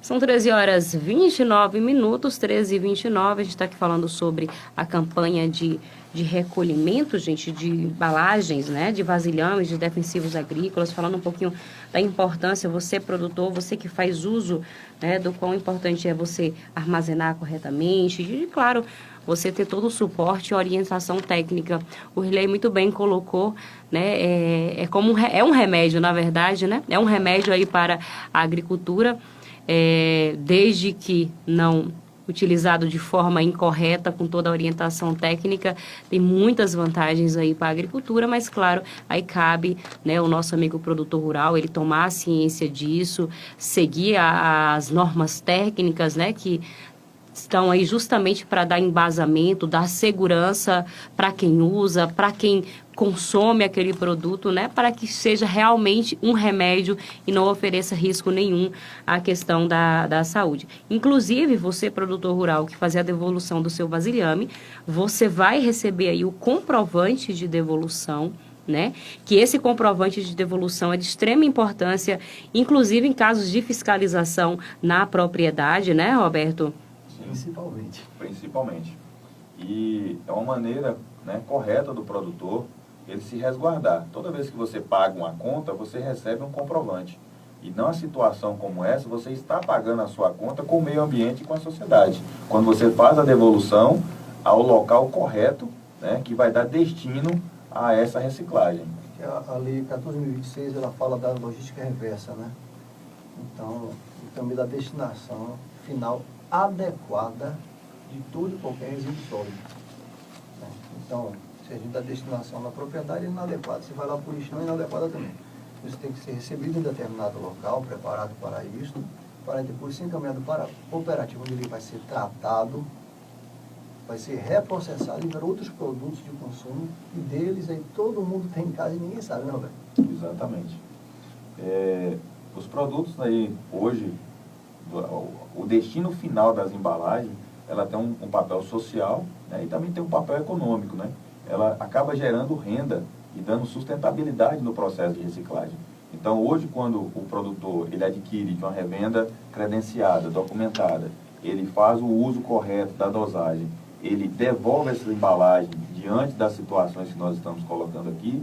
Speaker 1: São 13h29, 13h29. A gente está aqui falando sobre a campanha de recolhimento, gente, de embalagens, né, de vasilhames, de defensivos agrícolas, falando um pouquinho da importância, você produtor, você que faz uso, né, do quão importante é você armazenar corretamente e, claro, você ter todo o suporte e orientação técnica. O Riley muito bem colocou, né, é um remédio, na verdade, né, é um remédio aí para a agricultura, desde que não utilizado de forma incorreta, com toda a orientação técnica, tem muitas vantagens aí para a agricultura, mas claro, aí cabe, né, o nosso amigo produtor rural, ele tomar a ciência disso, seguir as normas técnicas, né, que estão aí justamente para dar embasamento, dar segurança para quem usa, para quem consome aquele produto, né, para que seja realmente um remédio e não ofereça risco nenhum à questão da saúde. Inclusive, você, produtor rural, que fazer a devolução do seu vasilhame, você vai receber aí o comprovante de devolução, né, que esse comprovante de devolução é de extrema importância, inclusive em casos de fiscalização na propriedade, né, Roberto?
Speaker 3: Principalmente.
Speaker 2: E é uma maneira, né, correta do produtor ele se resguardar. Toda vez que você paga uma conta, você recebe um comprovante. E numa situação como essa, você está pagando a sua conta com o meio ambiente e com a sociedade. Quando você faz a devolução ao local correto, né, que vai dar destino a essa reciclagem.
Speaker 3: A Lei 14.026, ela fala da logística reversa, né? Então, também da destinação final adequada de todo e qualquer resíduo sólido. Né? Então, se a gente dá destinação na propriedade, é inadequada. Se vai lá para o lixão, é inadequada também. Isso tem que ser recebido em determinado local, preparado para isso, para depois ser encaminhado para cooperativo, onde ele vai ser tratado, vai ser reprocessado e para outros produtos de consumo, e deles aí todo mundo tem em casa e ninguém sabe, né, Roberto?
Speaker 2: Exatamente. Os produtos aí, hoje, o destino final das embalagens, ela tem um papel social, né, e também tem um papel econômico, né? Ela acaba gerando renda e dando sustentabilidade no processo de reciclagem. Então, hoje, quando o produtor ele adquire de uma revenda credenciada, documentada, ele faz o uso correto da dosagem, ele devolve essa embalagem diante das situações que nós estamos colocando aqui,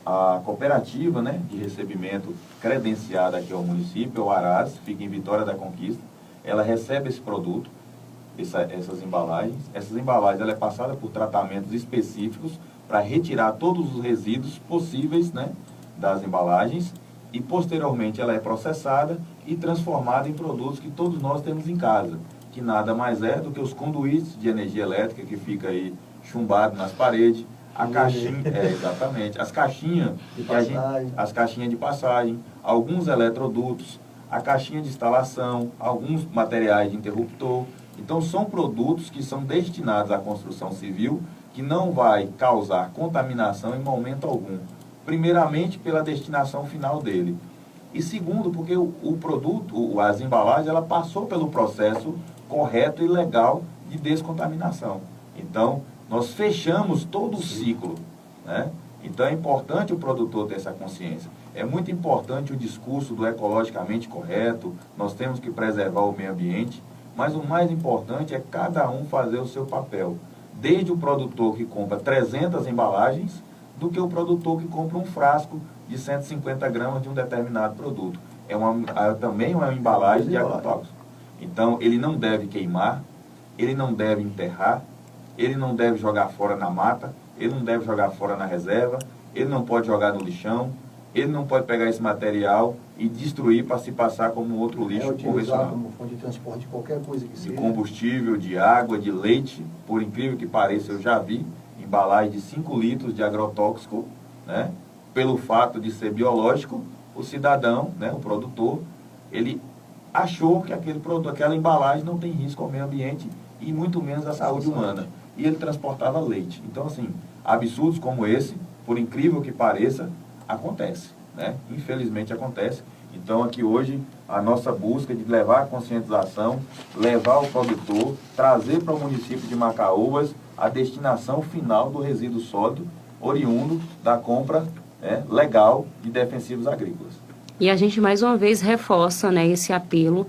Speaker 2: a cooperativa, né, de recebimento credenciada aqui ao município, o Aras, fica em Vitória da Conquista, ela recebe esse produto, essas embalagens. Essas embalagens ela é passada por tratamentos específicos para retirar todos os resíduos possíveis, né, das embalagens, e posteriormente ela é processada e transformada em produtos que todos nós temos em casa, que nada mais é do que os conduítes de energia elétrica que fica aí chumbado nas paredes, a caixinha, exatamente, as caixinhas de passagem, alguns eletrodutos, a caixinha de instalação, alguns materiais de interruptor. Então são produtos que são destinados à construção civil, que não vai causar contaminação em momento algum. Primeiramente pela destinação final dele. E segundo, porque o produto, as embalagens, ela passou pelo processo correto e legal de descontaminação. Então, nós fechamos todo o ciclo, né? Então, é importante o produtor ter essa consciência. É muito importante o discurso do ecologicamente correto, nós temos que preservar o meio ambiente, mas o mais importante é cada um fazer o seu papel. Desde o produtor que compra 300 embalagens, do que o produtor que compra um frasco de 150 gramas de um determinado produto. Também uma embalagem de agrotóxico. Então, ele não deve queimar, ele não deve enterrar, ele não deve jogar fora na mata, ele não deve jogar fora na reserva, ele não pode jogar no lixão, ele não pode pegar esse material e destruir para se passar como outro lixo convencional.
Speaker 3: Como fonte de transporte de qualquer coisa que seja.
Speaker 2: De combustível, de água, de leite, por incrível que pareça, eu já vi embalagem de 5 litros de agrotóxico, né? Pelo fato de ser biológico, o cidadão, né, o produtor, ele achou que aquele produto, aquela embalagem não tem risco ao meio ambiente e muito menos à saúde humana. E ele transportava leite. Então, assim, absurdos como esse, por incrível que pareça, acontece, né? Infelizmente acontece. Então, aqui hoje, a nossa busca de levar a conscientização, levar o produtor, trazer para o município de Macaúbas a destinação final do resíduo sólido oriundo da compra, né, legal de defensivos agrícolas.
Speaker 1: E a gente, mais uma vez, reforça, né, esse apelo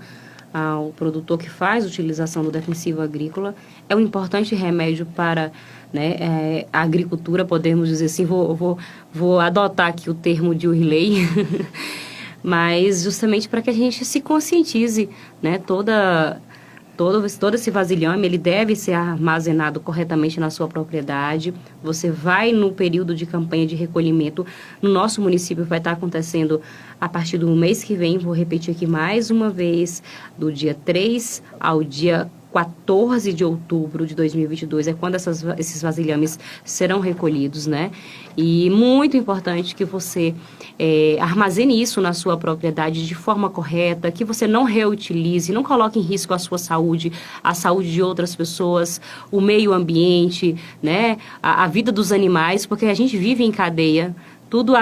Speaker 1: ao produtor que faz utilização do defensivo agrícola. É um importante remédio para, né, a agricultura, podemos dizer assim. Vou adotar aqui o termo de Urley, mas justamente para que a gente se conscientize, né, todo esse vasilhame, ele deve ser armazenado corretamente na sua propriedade. Você vai no período de campanha de recolhimento. No nosso município vai estar acontecendo a partir do mês que vem, vou repetir aqui mais uma vez, do dia 3 ao dia 14 de outubro de 2022, é quando esses vasilhames serão recolhidos, né? E muito importante que você armazene isso na sua propriedade de forma correta, que você não reutilize, não coloque em risco a sua saúde, a saúde de outras pessoas, o meio ambiente, né? A vida dos animais, porque a gente vive em cadeia. Tudo,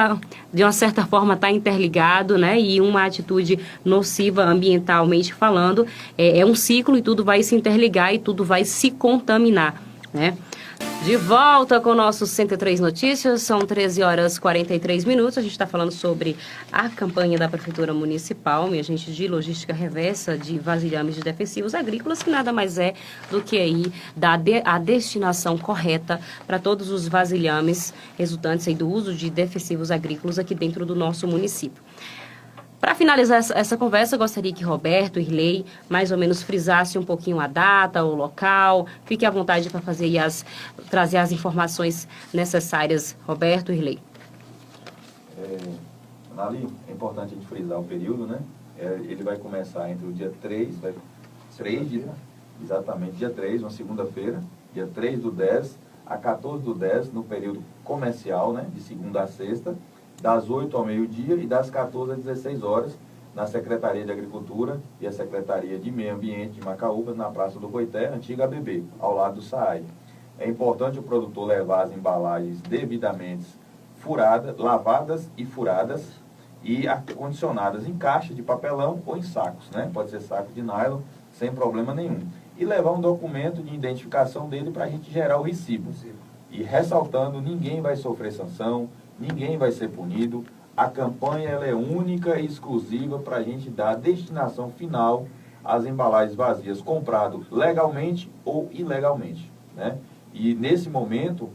Speaker 1: de uma certa forma, está interligado, né? E uma atitude nociva ambientalmente falando é um ciclo e tudo vai se interligar e tudo vai se contaminar, né? De volta com o nosso 103 Notícias, são 13 horas e 43 minutos. A gente está falando sobre a campanha da Prefeitura Municipal, minha gente, de logística reversa de vasilhames de defensivos agrícolas, que nada mais é do que aí a destinação correta para todos os vasilhames resultantes aí do uso de defensivos agrícolas aqui dentro do nosso município. Para finalizar essa conversa, eu gostaria que Roberto e Irley mais ou menos frisasse um pouquinho a data, o local. Fique à vontade para trazer as informações necessárias. Roberto e Irley.
Speaker 2: Ali, é importante a gente frisar o período, né? Ele vai começar entre o dia 3, exatamente, dia 3, uma segunda-feira, dia 3 do 10 a 14 do 10, no período comercial, né? De segunda a sexta, das 8 ao meio-dia e das 14 às 16 horas, na Secretaria de Agricultura e a Secretaria de Meio Ambiente de Macaúbas, na Praça do Boité, antiga ABB, ao lado do SAAI. É importante o produtor levar as embalagens devidamente lavadas e furadas e acondicionadas em caixa de papelão ou em sacos, né? Pode ser saco de nylon, sem problema nenhum. E levar um documento de identificação dele para a gente gerar o recibo. E ressaltando, ninguém vai sofrer sanção, ninguém vai ser punido. A campanha ela é única e exclusiva para a gente dar a destinação final às embalagens vazias, comprado legalmente ou ilegalmente, né? E nesse momento,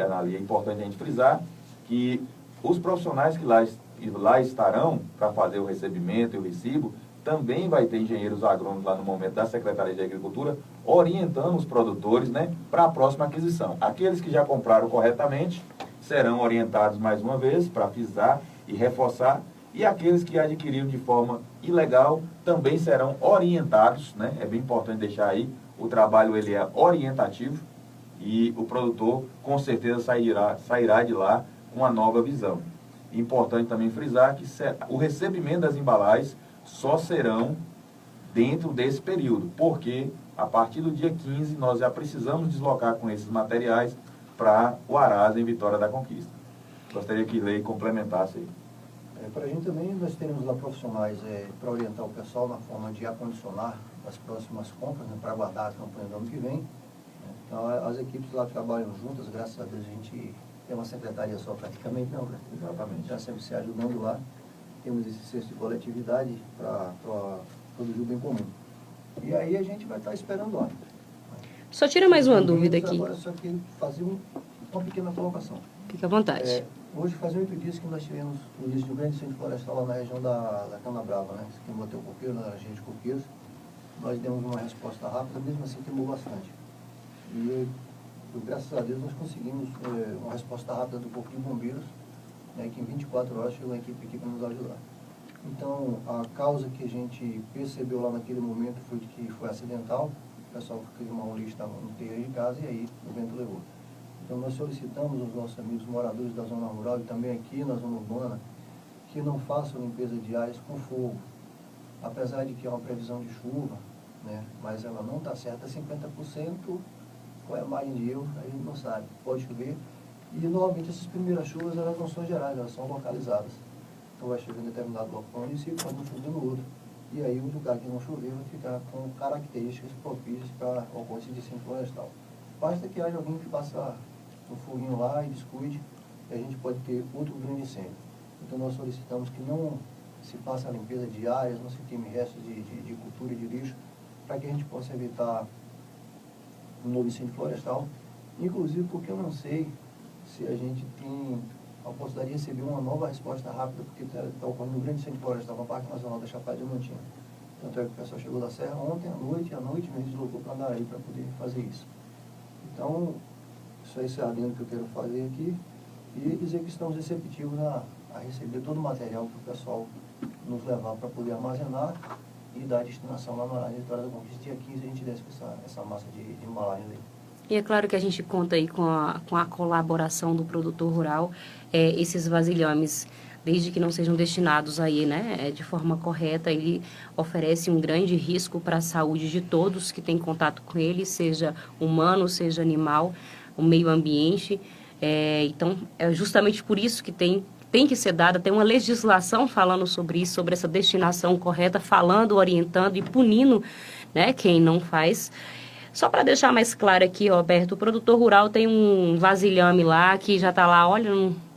Speaker 2: Anali, é importante a gente frisar que os profissionais que lá estarão para fazer o recebimento e o recibo, também vai ter engenheiros agrônomos lá no momento da Secretaria de Agricultura, orientando os produtores, né, para a próxima aquisição. Aqueles que já compraram corretamente serão orientados mais uma vez para frisar e reforçar, e aqueles que adquiriram de forma ilegal também serão orientados, né? É bem importante deixar aí, o trabalho ele é orientativo e o produtor com certeza sairá de lá com uma nova visão. Importante também frisar que o recebimento das embalagens só serão dentro desse período, porque a partir do dia 15 nós já precisamos deslocar com esses materiais para o Arasa em Vitória da Conquista. Gostaria que Irley complementasse aí.
Speaker 3: Para a gente também, nós teremos lá profissionais para orientar o pessoal na forma de acondicionar as próximas compras, né, para guardar a campanha do ano que vem. Então, as equipes lá trabalham juntas, graças a Deus a gente tem uma secretaria só praticamente, não, né?
Speaker 2: Exatamente.
Speaker 3: Já sempre se ajudando lá. Temos esse senso de coletividade para produzir o bem comum. E aí a gente vai estar esperando lá.
Speaker 1: Só tira mais uma dúvida aqui.
Speaker 3: Agora só que fazer uma pequena colocação.
Speaker 1: Fique à vontade.
Speaker 3: Hoje fazem 8 dias que nós tivemos o início de um grande incêndio florestal lá na região da Cana Brava, né? Que bateu o coqueiro, na região de coqueiros. Nós demos uma resposta rápida, mesmo assim queimou bastante. E graças a Deus nós conseguimos uma resposta rápida do Corpo de Bombeiros, né, que em 24 horas chegou a equipe aqui para nos ajudar. Então, a causa que a gente percebeu lá naquele momento foi que foi acidental. O pessoal que queimou um lixo estava no terreiro de casa e aí o vento levou. Então, nós solicitamos aos nossos amigos moradores da zona rural e também aqui na zona urbana que não façam limpeza de áreas com fogo. Apesar de que é uma previsão de chuva, né, mas ela não está certa 50%. Qual é a margem de erro? A gente não sabe. Pode chover. E, normalmente, essas primeiras chuvas, elas não são gerais, elas são localizadas. Então, vai chover em determinado local no município, pode não chover no outro. E aí, o lugar que não chover vai ficar com características propícias para a ocorrência de incêndio florestal. Basta que haja alguém que faça um foguinho lá e descuide, e a gente pode ter outro grande incêndio. Então, nós solicitamos que não se faça a limpeza de áreas, não se queime restos de cultura e de lixo, para que a gente possa evitar um novo incêndio florestal. Inclusive porque eu não sei se a gente tem a oportunidade de receber uma nova resposta rápida, porque está ocorrendo um grande incêndio florestal no Parque Nacional da Chapada Diamantina. Tanto é que o pessoal chegou da Serra ontem à noite mesmo deslocou para Andaraí para poder fazer isso. Então, isso é esse adendo que eu quero fazer aqui e dizer que estamos receptivos a receber todo o material que o pessoal nos levar para poder armazenar e dar destinação lá na área de Vitória da Conquista. Dia 15 a gente desce com essa massa de embalagem aí.
Speaker 1: E é claro que a gente conta aí com a colaboração do produtor rural, esses vasilhames, desde que não sejam destinados aí, né, de forma correta, ele oferece um grande risco para a saúde de todos que têm contato com ele, seja humano, seja animal, o meio ambiente. Então, é justamente por isso que tem que ser dada, tem uma legislação falando sobre isso, sobre essa destinação correta, falando, orientando e punindo, né, quem não faz. Só para deixar mais claro aqui, Roberto, o produtor rural tem um vasilhame lá que já está lá, olha,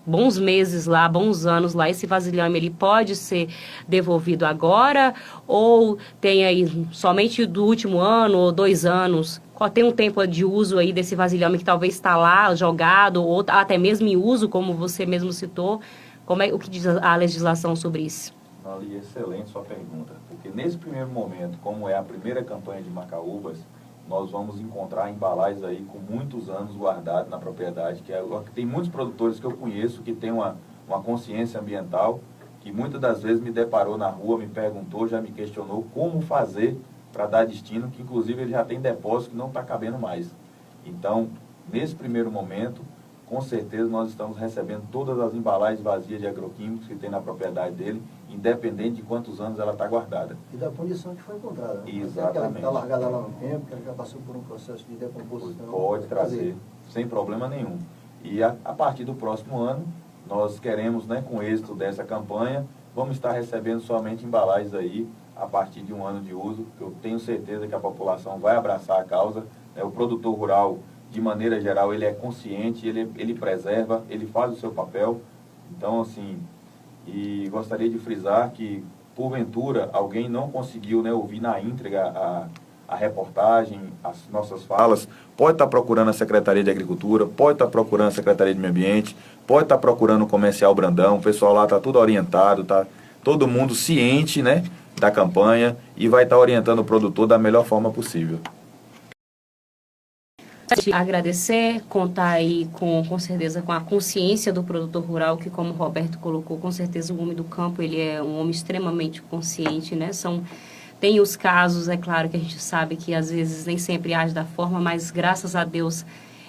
Speaker 1: bons meses lá, bons anos lá. Esse vasilhame ele pode ser devolvido agora ou tem aí somente do último ano ou 2 anos? Qual tem um tempo de uso aí desse vasilhame que talvez está lá jogado ou até mesmo em uso, como você mesmo citou? O que diz a legislação sobre isso?
Speaker 2: Ali, excelente sua pergunta, porque nesse primeiro momento, como é a primeira campanha de Macaúbas, nós vamos encontrar embalagens aí com muitos anos guardados na propriedade, tem muitos produtores que eu conheço que têm uma consciência ambiental, que muitas das vezes me deparou na rua, me perguntou, já me questionou como fazer para dar destino, que inclusive ele já tem depósito que não está cabendo mais. Então, nesse primeiro momento, com certeza nós estamos recebendo todas as embalagens vazias de agroquímicos que tem na propriedade dele, independente de quantos anos ela está guardada.
Speaker 3: E da condição que foi encontrada. Né?
Speaker 2: Exatamente.
Speaker 3: Ela está largada lá no tempo, que ela já passou por um processo de decomposição.
Speaker 2: Pode trazer, sem problema nenhum. E a partir do próximo ano, nós queremos, né, com o êxito dessa campanha, vamos estar recebendo somente embalagens aí a partir de 1 ano de uso. Eu tenho certeza que a população vai abraçar a causa. Né? O produtor rural, de maneira geral, ele é consciente, ele preserva, ele faz o seu papel. Então, assim, e gostaria de frisar que, porventura, alguém não conseguiu, né, ouvir na íntegra a reportagem, as nossas falas, pode estar procurando a Secretaria de Agricultura, pode estar procurando a Secretaria de Meio Ambiente, pode estar procurando o Comercial Brandão, o pessoal lá está tudo orientado, está todo mundo ciente, né, da campanha e vai estar orientando o produtor da melhor forma possível.
Speaker 1: Agradecer, contar aí com certeza com a consciência do produtor rural, que como o Roberto colocou, com certeza o homem do campo, ele é um homem extremamente consciente, né? Tem os casos, é claro que a gente sabe que às vezes nem sempre age da forma, mas graças a Deus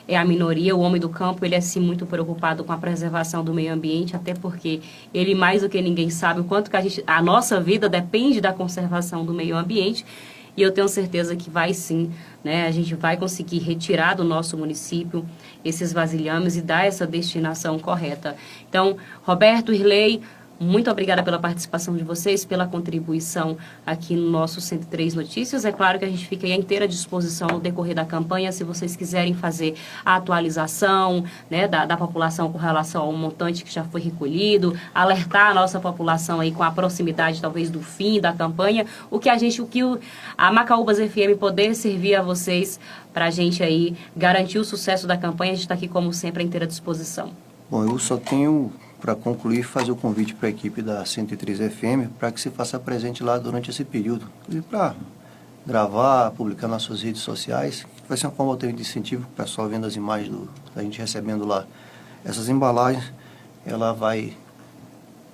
Speaker 1: é a minoria. O homem do campo, ele é sim muito preocupado com a preservação do meio ambiente, até porque ele mais do que ninguém sabe o quanto que a nossa vida depende da conservação do meio ambiente. E eu tenho certeza que vai sim, né? A gente vai conseguir retirar do nosso município esses vasilhames e dar essa destinação correta. Então, Roberto, Irley, muito obrigada pela participação de vocês, pela contribuição aqui no nosso 103 Notícias. É claro que a gente fica aí à inteira disposição no decorrer da campanha, se vocês quiserem fazer a atualização, né, da população com relação ao montante que já foi recolhido, alertar a nossa população aí com a proximidade talvez do fim da campanha, a Macaúbas FM poder servir a vocês para a gente aí garantir o sucesso da campanha. A gente está aqui como sempre à inteira disposição.
Speaker 3: Bom, eu só tenho para concluir, fazer o convite para a equipe da 103 FM para que se faça presente lá durante esse período. E para gravar, publicar nas suas redes sociais, vai ser uma forma de incentivo para o pessoal vendo as imagens da gente recebendo lá essas embalagens, ela vai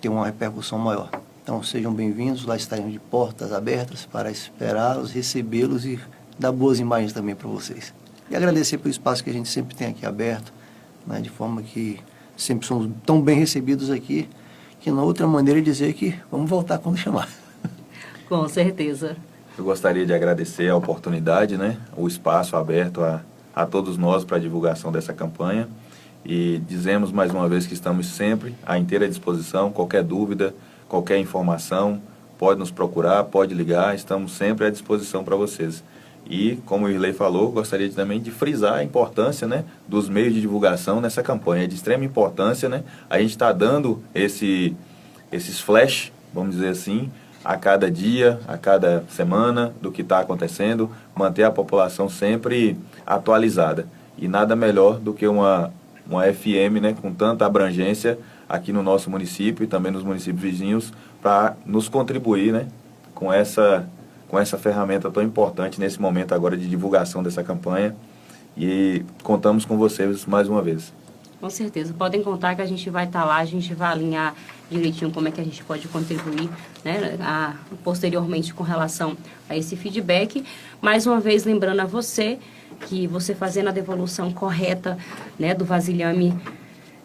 Speaker 3: ter uma repercussão maior. Então sejam bem-vindos, lá estaremos de portas abertas para esperá-los, recebê-los e dar boas imagens também para vocês. E agradecer pelo espaço que a gente sempre tem aqui aberto, né, de forma que sempre somos tão bem recebidos aqui, que não há outra maneira de dizer que vamos voltar quando chamar.
Speaker 1: Com certeza.
Speaker 2: Eu gostaria de agradecer a oportunidade, né, o espaço aberto a todos nós para a divulgação dessa campanha. E dizemos mais uma vez que estamos sempre à inteira disposição. Qualquer dúvida, qualquer informação, pode nos procurar, pode ligar, estamos sempre à disposição para vocês. E, como o Irley falou, gostaria também de frisar a importância, né, dos meios de divulgação nessa campanha. É de extrema importância, né? A gente está dando esses flash vamos dizer assim, a cada dia, a cada semana do que está acontecendo, manter a população sempre atualizada. E nada melhor do que uma FM, né, com tanta abrangência aqui no nosso município e também nos municípios vizinhos, para nos contribuir, né, com essa ferramenta tão importante nesse momento agora de divulgação dessa campanha. E contamos com vocês mais uma vez.
Speaker 1: Com certeza, podem contar que a gente vai estar lá, a gente vai alinhar direitinho como é que a gente pode contribuir, né, posteriormente com relação a esse feedback. Mais uma vez, lembrando a você que você fazendo a devolução correta, né, do vasilhame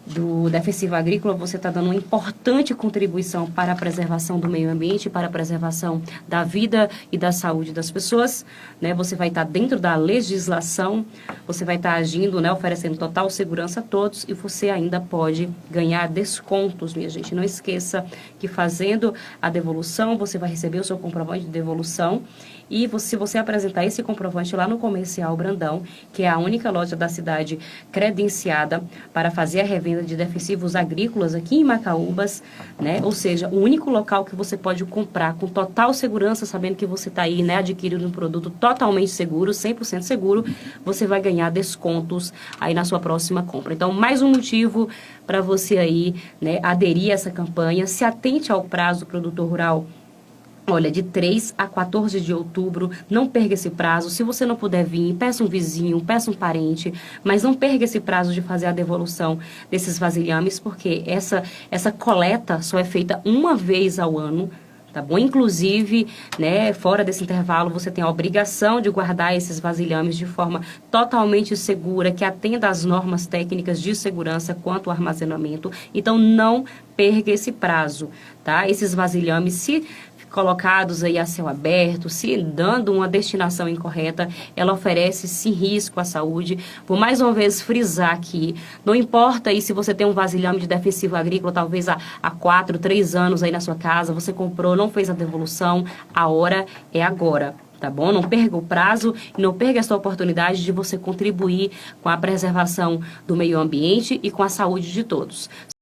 Speaker 1: do defensivo agrícola, você está dando uma importante contribuição para a preservação do meio ambiente, para a preservação da vida e da saúde das pessoas, né? Você vai estar dentro da legislação, você vai estar agindo, né, oferecendo total segurança a todos, e você ainda pode ganhar descontos, minha gente. Não esqueça que fazendo a devolução, você vai receber o seu comprovante de devolução. E se você apresentar esse comprovante lá no Comercial Brandão, que é a única loja da cidade credenciada para fazer a revenda de defensivos agrícolas aqui em Macaúbas, né? Ou seja, o único local que você pode comprar com total segurança, sabendo que você está aí, né, adquirindo um produto totalmente seguro, 100% seguro, você vai ganhar descontos aí na sua próxima compra. Então, mais um motivo para você aí, né, aderir a essa campanha. Se atente ao prazo do produtor rural. Olha, de 3 a 14 de outubro, não perca esse prazo. Se você não puder vir, peça um vizinho, peça um parente, mas não perca esse prazo de fazer a devolução desses vasilhames, porque essa coleta só é feita uma vez ao ano, tá bom? Inclusive, né, fora desse intervalo, você tem a obrigação de guardar esses vasilhames de forma totalmente segura, que atenda às normas técnicas de segurança quanto ao armazenamento. Então, não perca esse prazo, tá? Esses vasilhames, se colocados aí a céu aberto, se dando uma destinação incorreta, ela oferece sim risco à saúde. Vou mais uma vez frisar aqui, não importa aí se você tem um vasilhame de defensivo agrícola, talvez há 4, 3 anos aí na sua casa, você comprou, não fez a devolução, a hora é agora. Tá bom? Não perca o prazo e não perca essa oportunidade de você contribuir com a preservação do meio ambiente e com a saúde de todos.